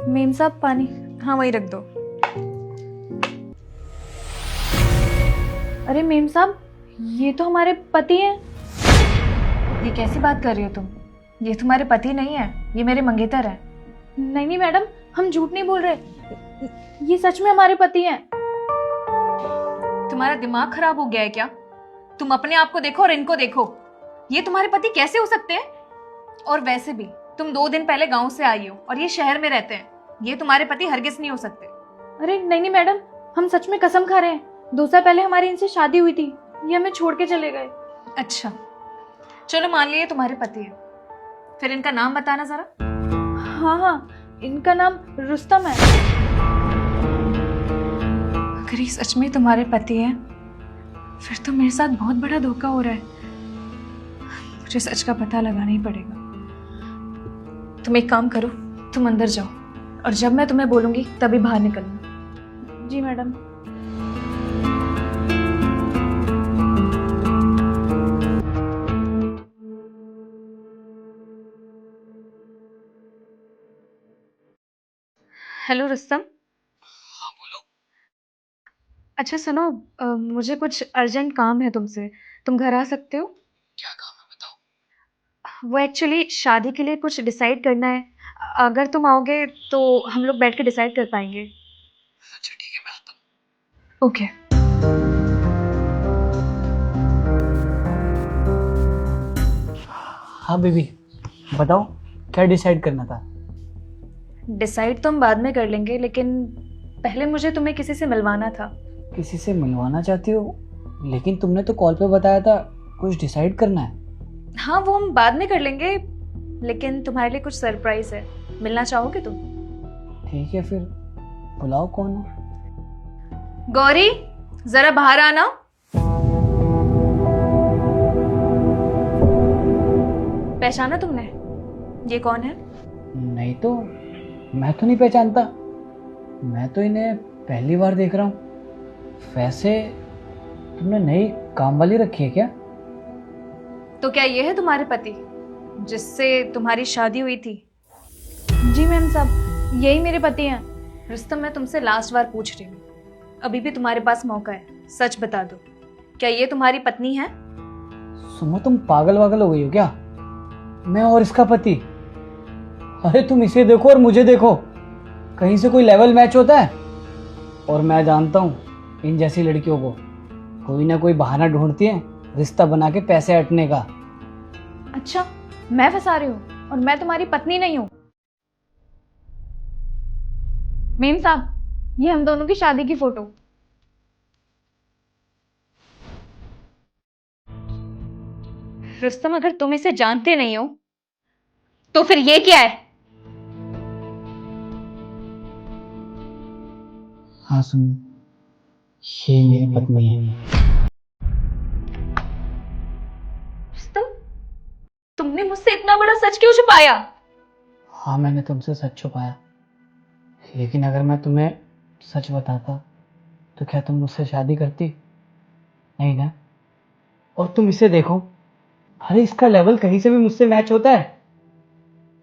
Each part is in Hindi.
मेम साहब पानी। हाँ वही रख दो। अरे मेम साहब, ये तो हमारे पति हैं। ये कैसी बात कर रही हो तुम? ये तुम्हारे पति नहीं है, ये मेरे मंगेतर हैं। नहीं नहीं मैडम, हम झूठ नहीं बोल रहे, ये सच में हमारे पति हैं। तुम्हारा दिमाग खराब हो गया है क्या? तुम अपने आप को देखो और इनको देखो। ये तुम्हारे पति कैसे हो सकते हैं? और वैसे भी तुम 2 दिन पहले गांव से आई हो और ये शहर में रहते हैं। ये तुम्हारे पति हरगिज नहीं हो सकते। अरे नहीं नहीं मैडम, हम सच में कसम खा रहे हैं। 2 साल पहले हमारी इनसे शादी हुई थी, ये हमें छोड़ के चले गए। अच्छा चलो मान लिया तुम्हारे पति है, फिर इनका नाम बताना जरा। हाँ हाँ, इनका नाम रुस्तम है। अगर ये सच में तुम्हारे पति हैं फिर तो मेरे साथ बहुत बड़ा धोखा हो रहा है। मुझे सच का पता लगाना ही पड़ेगा। तुम एक काम करो, तुम अंदर जाओ और जब मैं तुम्हें बोलूंगी तभी बाहर निकलना। जी मैडम। हेलो रुस्तम। अच्छा सुनो, मुझे कुछ अर्जेंट काम है तुमसे, तुम घर आ सकते हो? क्या काम है बताओ। वो एक्चुअली शादी के लिए कुछ डिसाइड करना है। अगर तुम आओगे तो हम लोग बैठ के डिसाइड कर पाएंगे। अच्छा ठीक है, मैं आता हूँ। ओके। हाँ बेबी बताओ, क्या डिसाइड करना था? डिसाइड तो हम बाद में कर लेंगे, लेकिन पहले मुझे तुम्हें किसी से मिलवाना था। किसी से मिलवाना चाहती हो? लेकिन तुमने तो कॉल पे बताया था कुछ डिसाइड करना है। हाँ वो हम बाद में कर लेंगे, लेकिन तुम्हारे लिए कुछ सरप्राइज है। मिलना चाहोगे तुम? ठीक है फिर बुलाओ, कौन है? गौरी जरा बाहर आना। पहचाना तुमने? ये कौन है? नहीं तो, मैं तो नहीं पहचानता। मैं तो इन्हें पहली बार देख रहा हूँ। वैसे तुमने नई काम वाली रखी है क्या? तो क्या ये है तुम्हारे पति जिससे तुम्हारी शादी हुई थी? जी मैम साहब, यही मेरे पति हैं। रुस्तम मैं तुमसे लास्ट बार पूछ रही हूँ, अभी भी तुम्हारे पास मौका है, सच बता दो, क्या ये तुम्हारी पत्नी है? सुनो तुम पागल वागल हो गई हो क्या? मैं और इसका पति? अरे तुम इसे देखो और मुझे देखो, कहीं से कोई लेवल मैच होता है? और मैं जानता हूँ इन जैसी लड़कियों को कोई ना कोई बहाना ढूंढती है रिश्ता बना के पैसे हटने का। अच्छा, मैं फंसा रही हूँ और मैं तुम्हारी पत्नी नहीं हूँ। मेम साहब, ये हम दोनों की शादी की फोटो। रुस्तम अगर तुम इसे जानते नहीं हो तो फिर ये क्या है? हाँ सुन, ये मेरी पत्नी है। रुस्तम तुमने मुझसे इतना बड़ा सच क्यों छुपाया? हाँ मैंने तुमसे सच छुपाया, लेकिन अगर मैं तुम्हें सच बताता तो क्या तुम मुझसे शादी करती? नहीं ना। और तुम इसे देखो, अरे इसका लेवल कहीं से भी मुझसे मैच होता है।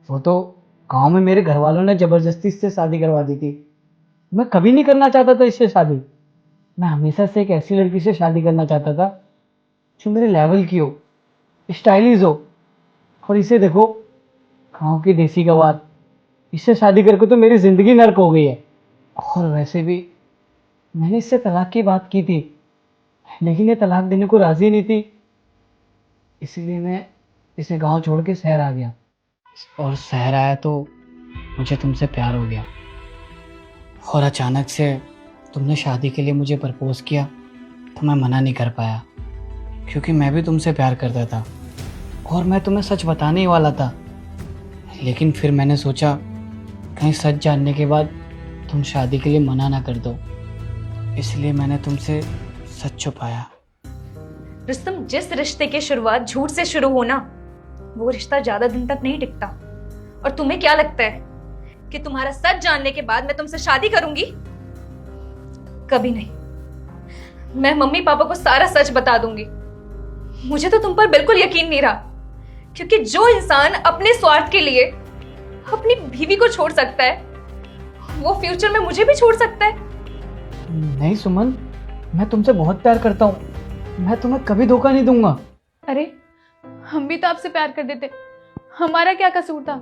वो तो गांव में मेरे घर वालों ने जबरदस्ती इससे शादी करवा दी थी। मैं कभी नहीं करना चाहता था इससे शादी। मैं हमेशा से एक ऐसी लड़की से शादी करना चाहता था जो मेरे लेवल की हो, स्टाइलिश हो। और इसे देखो, गाँव की देसी गवार, इससे शादी करके तो मेरी जिंदगी नर्क हो गई है। और वैसे भी मैंने इससे तलाक की बात की थी, लेकिन ये तलाक देने को राजी नहीं थी। इसीलिए मैं इसे गांव छोड़ के शहर आ गया। और शहर आया तो मुझे तुमसे प्यार हो गया। और अचानक से तुमने शादी के लिए मुझे प्रपोज किया तो मैं मना नहीं कर पाया, क्योंकि मैं भी तुमसे प्यार करता था और मैं तुम्हें सच बताने ही वाला था। लेकिन फिर मैंने सोचा कहीं सच जानने के बाद तुम शादी के लिए मना ना कर दो, इसलिए मैंने तुमसे सच छुपाया। रुस्तम जिस रिश्ते की शुरुआत झूठ से शुरू हो ना, वो रिश्ता ज्यादा दिन तक नहीं टिकता। और तुम्हें क्या लगता है कि तुम्हारा सच जानने के बाद मैं तुमसे शादी करूंगी? कभी नहीं। मैं मम्मी पापा को सारा सच बता दूंगी। मुझे तो तुम पर बिल्कुल यकीन नहीं रहा, क्योंकि जो इंसान अपने स्वार्थ के लिए अपनी बीवी को छोड़ सकता है वो फ्यूचर में मुझे भी छोड़ सकता है। नहीं सुमन, मैं तुमसे बहुत प्यार करता हूँ, मैं तुम्हें कभी धोखा नहीं दूंगा। अरे हम भी तो आपसे प्यार करते थे, हमारा क्या कसूर था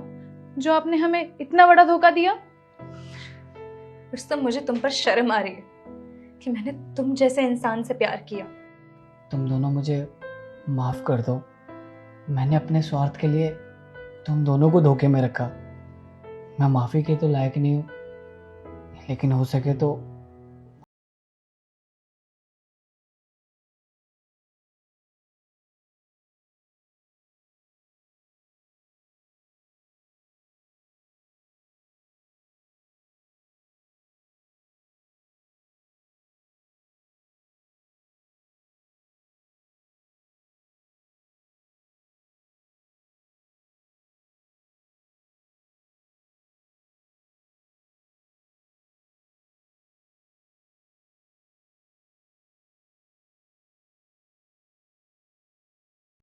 जो आपने हमें इतना बड़ा धोखा दिया? रुस्तम, मुझे तुम पर शर्म आ रही है कि मैंने तुम जैसे इंसान से प्यार किया। तुम दोनों मुझे माफ कर दो, मैंने अपने स्वार्थ के लिए तुम दोनों को धोखे में रखा। मैं माफी के तो लायक नहीं हूँ, लेकिन हो सके तो